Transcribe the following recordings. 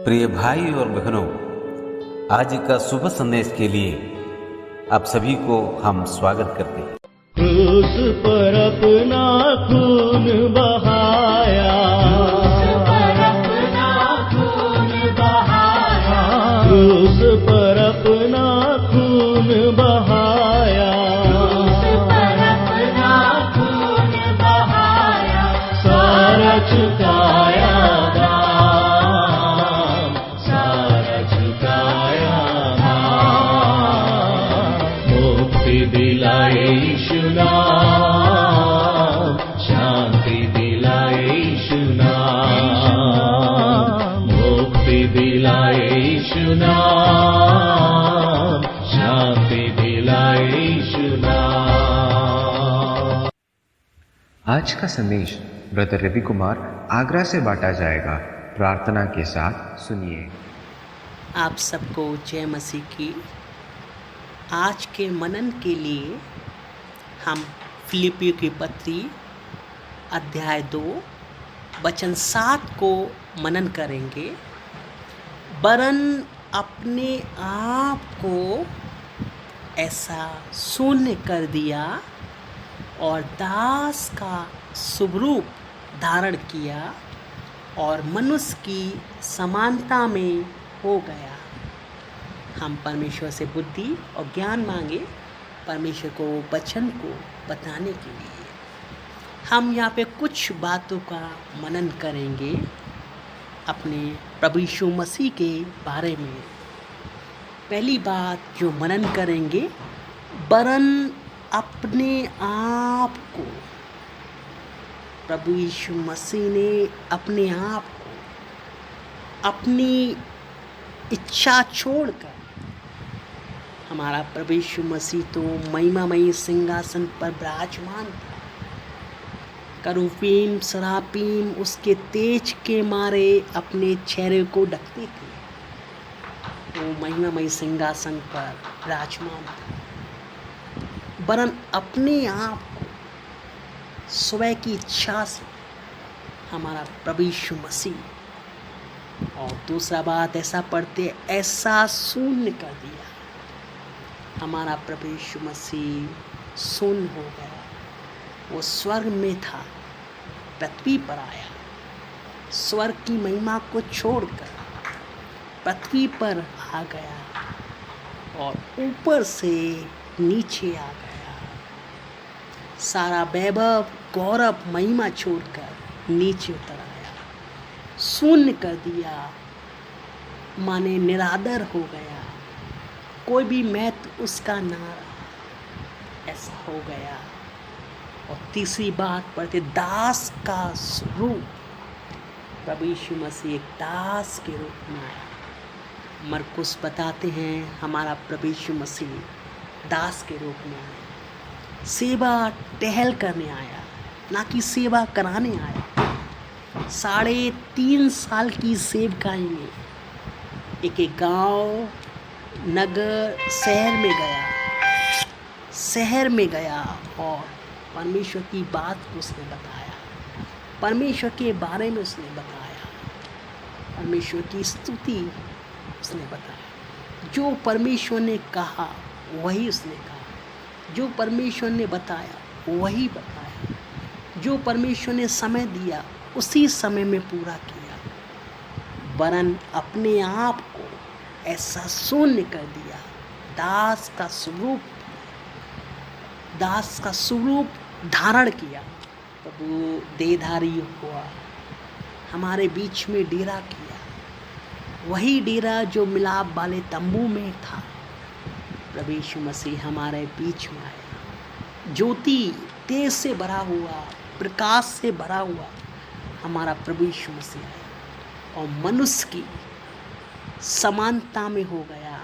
प्रिय भाई और बहनों, आज का शुभ संदेश के लिए आप सभी को हम स्वागत करते हैं। क्रूस पर अपना खून बहाया, क्रूस पर अपना खून बहाया, सारा चुकाया दाम, सारा चुकाया दाम, मुक्ति दिलाए यीशु नाम, शांति दिलाए यीशु नाम, मुक्ति दिलाए यीशु नाम, शांति दिलाए यीशु नाम। आज का संदेश ब्रदर रवि कुमार आगरा से बांटा जाएगा। प्रार्थना के साथ सुनिए। आप सबको जय मसीह की। आज के मनन के लिए हम फिलिपियों की पत्री अध्याय 2 वचन 7 को मनन करेंगे। वरन अपने आप को ऐसा शून्य कर दिया और दास का स्वरूप धारण किया और मनुष्य की समानता में हो गया। हम परमेश्वर से बुद्धि और ज्ञान मांगे परमेश्वर को वचन को बताने के लिए। हम यहाँ पे कुछ बातों का मनन करेंगे अपने प्रभु यीशु मसीह के बारे में। पहली बात जो मनन करेंगे, वरन अपने आप को, प्रभु यीशु मसीह ने अपने आप को अपनी इच्छा छोड़कर, हमारा प्रभु यीशु मसीह तो महिमामयी सिंहासन पर विराजमान था। करूबीम सरापीम उसके तेज के मारे अपने चेहरे को ढकते थे। वो महिमामयी सिंहासन पर विराजमान था। वरन अपने आप को स्वयं की इच्छा से हमारा प्रभु यीशु मसीह, और दूसरा बात ऐसा पढ़ते, ऐसा शून्य कर दिया। हमारा प्रभु यीशु मसीह शून्य हो गया। वो स्वर्ग में था, पृथ्वी पर आया, स्वर्ग की महिमा को छोड़कर पृथ्वी पर आ गया और ऊपर से नीचे आ गया। सारा वैभव, गौरव, महिमा छोड़कर नीचे उतर आया, शून्य कर दिया, माने निरादर हो गया, कोई भी महत्व उसका ना रहा, ऐसा हो गया। और तीसरी बात पढ़ते, दास का स्वरूप, प्रभु यीशु मसीह एक दास के रूप में आया। मरकुस बताते हैं हमारा प्रभु यीशु मसीह दास के रूप में आया, सेवा टहल करने आया, ना कि सेवा कराने आया। 3.5 साल की सेवकाई में एक गांव, नगर, शहर में गया और परमेश्वर की बात को उसने बताया, परमेश्वर के बारे में उसने बताया, परमेश्वर की स्तुति उसने बताया। जो परमेश्वर ने कहा वही उसने कहा, जो परमेश्वर ने बताया वही बताया, जो परमेश्वर ने समय दिया उसी समय में पूरा किया। वरन अपने आप को ऐसा शून्य कर दिया, दास का स्वरूप धारण किया। प्रभु देहधारी हुआ, हमारे बीच में डेरा किया, वही डेरा जो मिलाप वाले तंबू में था। प्रभु यीशु मसीह हमारे बीच में आया, ज्योति तेज से भरा हुआ, प्रकाश से भरा हुआ हमारा प्रभु यीशु मसीह आया और मनुष्य की समानता में हो गया।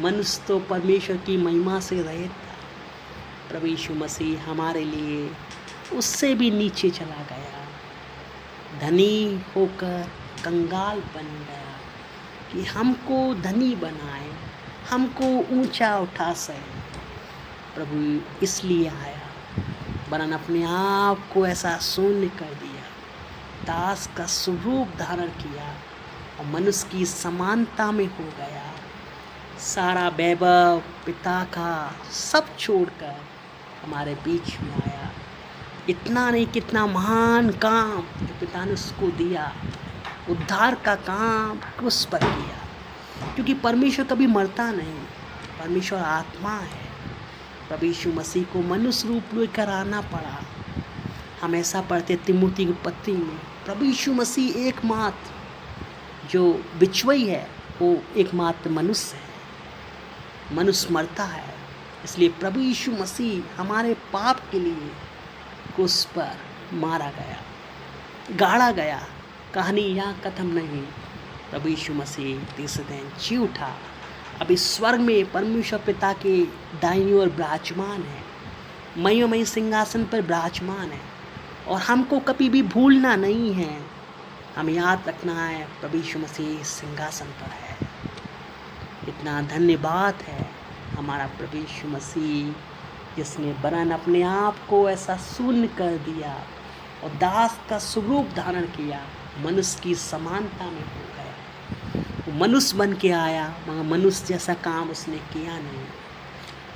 मनुष्य तो परमेश्वर की महिमा से रहित था, प्रभु यीशु मसीह हमारे लिए उससे भी नीचे चला गया, धनी होकर कंगाल बन गया कि हमको धनी बनाए, हमको ऊंचा उठा सके। प्रभु इसलिए आया, वरन अपने आप को ऐसा शून्य कर दिया, दास का स्वरूप धारण किया और मनुष्य की समानता में हो गया। सारा वैभव पिता का सब छोड़कर हमारे बीच में आया। इतना नहीं, कितना महान काम जो पिता ने उसको दिया, उद्धार का काम क्रूस पर किया। क्योंकि परमेश्वर कभी मरता नहीं, परमेश्वर आत्मा है। प्रभु यीशु मसीह को मनुष्य रूप लेकर आना पड़ा। हम ऐसा पढ़ते तिमुथी की पत्री में, प्रभु यीशु मसीह एकमात्र जो बिचवई है वो एकमात्र मनुष्य है। मनुष्य मरता है, इसलिए प्रभु यीशु मसीह हमारे पाप के लिए क्रूस पर मारा गया, गाड़ा गया। कहानी यहाँ खत्म नहीं। प्रभु यीशु मसीह तीसरे दिन जी उठा, अभी स्वर्ग में परमेश्वर पिता के दाहिनी ओर विराजमान है, महिममय सिंहासन पर विराजमान है। और हमको कभी भी भूलना नहीं है, हमें याद रखना है प्रभु यीशु मसीह सिंहासन पर है। इतना धन्यवाद है हमारा प्रभु यीशु मसीह, जिसने वरन अपने आप को ऐसा शून्य कर दिया और दास का स्वरूप धारण किया, मनुष्य की समानता में हो गया। वो मनुष्य बन के आया, मगर मनुष्य जैसा काम उसने किया नहीं।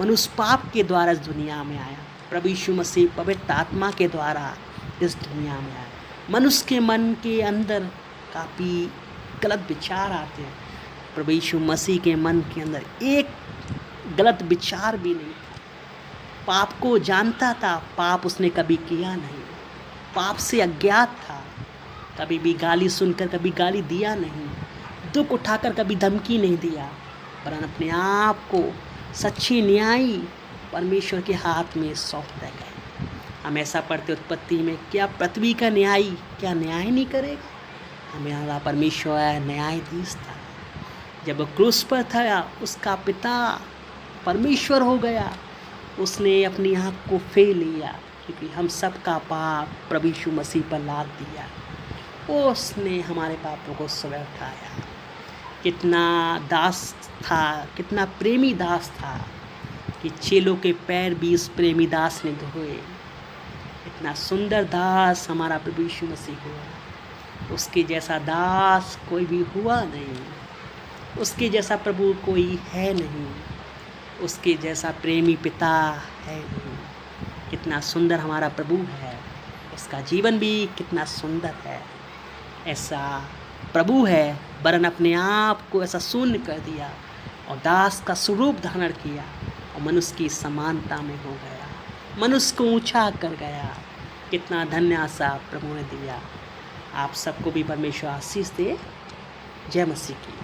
मनुष्य पाप के द्वारा इस दुनिया में आया, प्रभु यीशु मसीह पवित्र आत्मा के द्वारा इस दुनिया में आया। मनुष्य के मन के अंदर काफ़ी गलत विचार आते हैं, प्रभु यीशु मसीह के मन के अंदर एक गलत विचार भी नहीं था। पाप को जानता था, पाप उसने कभी किया नहीं, पाप से अज्ञात था, कभी भी गाली सुनकर कभी गाली दिया नहीं, दुख उठाकर कभी धमकी नहीं दिया, वरन अपने आप को सच्ची न्यायी परमेश्वर के हाथ में सौंप दे गए। हम ऐसा पढ़ते उत्पत्ति में, क्या पृथ्वी का न्यायी क्या न्याय नहीं करेगा? हमारा परमेश्वर न्यायाधीश था। जब वो क्रूस पर था, उसका पिता परमेश्वर हो गया, उसने अपनी आँख को फेर लिया, क्योंकि हम सब का पाप प्रभु यीशु मसीह पर लाद दिया। उसने हमारे पापों को स्वयं उठाया। कितना दास था, कितना प्रेमी दास था कि चेलों के पैर भी इस प्रेमी दास ने धोए। इतना सुंदर दास हमारा प्रभु यीशु मसीह हुआ। उसके जैसा दास कोई भी हुआ नहीं, उसके जैसा प्रभु कोई है नहीं, उसके जैसा प्रेमी पिता है नहीं। कितना सुंदर हमारा प्रभु है, उसका जीवन भी कितना सुंदर है। ऐसा प्रभु है, वरन अपने आप को ऐसा शून्य कर दिया और दास का स्वरूप धारण किया और मनुष्य की समानता में हो गया, मनुष्य को ऊंचा कर गया। कितना धन्य सा प्रभु ने दिया। आप सबको भी परमेश्वर आशीष दे। जय मसीह की।